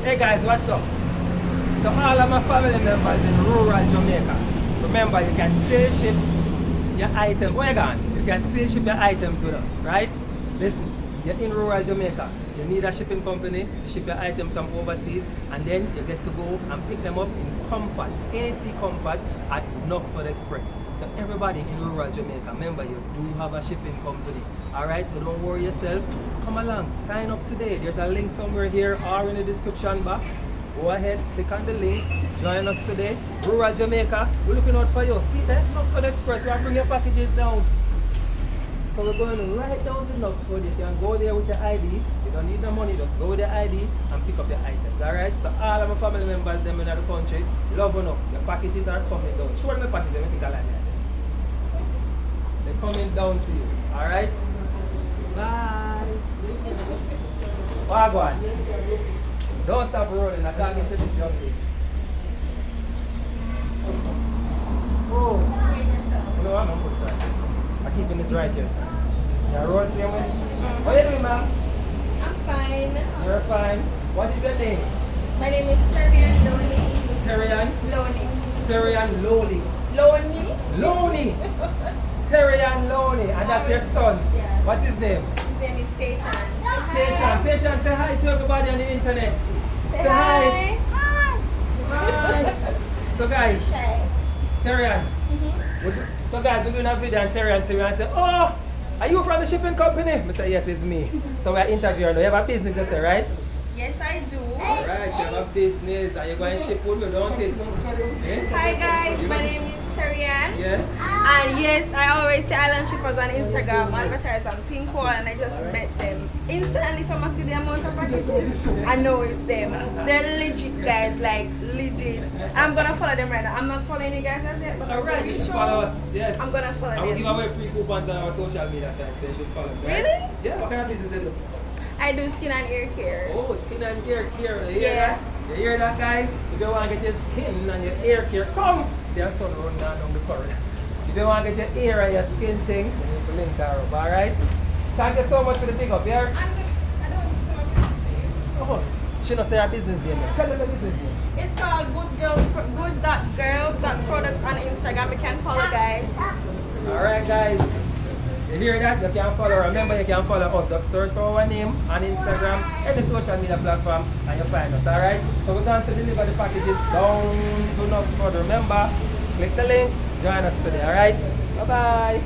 Hey guys, what's up? So all of my family members in rural Jamaica, remember you can still ship your items. Where you gone? You can still ship your items with us, right? Listen, you're in rural Jamaica. You need a shipping company to ship your items from overseas, and then you get to go and pick them up in comfort, AC comfort at Knoxford Express. So everybody in rural Jamaica, remember you do have a shipping company. Alright, so don't worry yourself. Come along, sign up today. There's a link somewhere here or in the description box. Go ahead, click on the link, join us today. Rural Jamaica, we're looking out for you. See that? Knoxford Express, we are bringing your packages down. So we're going right down to Knoxford. You can go there with your ID. You don't need no money, just go with your ID and pick up your items. Alright? So all of my family members them in the country, love on up. Your packages are coming down. Show them the packages, let me think I like that. They're coming down to you. Alright? Bye. Wagwan. Don't stop rolling. I'm talking to this young lady. Oh. No, I'm not putting that. I'm keeping this right here. You roll same way? What are you doing, ma'am? I'm fine. You're fine. What is your name? My name is Terrian Loney. Terrian? Loney. Terrian Loney. Loney? Loney! Terrian Loney. And that's your son. Yeah. What's his name? His name is Tashan. Tashan. Tashan, say hi to everybody on the internet. Say hi. Hi. So guys, Shy. Terrian. So guys, we're doing a video and Terrian say, and say, oh, are you from the shipping company? I say, yes, it's me. So we're interviewing. You have a business, you say, right? Yes, I do. Alright, you have a business and you're going to ship with me, don't it? Yes? Hi guys, my name is Terrian. Yes? And yes, I always see Island Shippers on Instagram, advertise on Pink Wall, and I just met them. Instantly from I see the amount of packages, I know it's them. They're legit guys, like legit. I'm gonna follow them right now. I'm not following you guys as yet, but Alright, you should follow us. Yes. I'm gonna follow I will them. give away free coupons on our social media site, so you should follow us. Right? Really? Yeah, what kind of business is it? I do skin and ear care. Oh, skin and ear care. You hear Yeah. that? You hear that, guys? If you want to get your skin and your ear care, come! See your son run down the corridor. If you want to get your ear and your skin thing, you need to link her up, alright? Thank you so much for the pick up, yeah? I don't want some of Oh, she not say her business name. Tell them the business name. It's called good.girls.products on Instagram. You can follow guys. Alright, guys. You hear that? You can follow. Remember, you can follow us. Just search for our name on Instagram, any social media platform, and you find us. Alright? So we're going to deliver the packages down to Knoxford. Remember, click the link, join us today. Alright? Bye bye.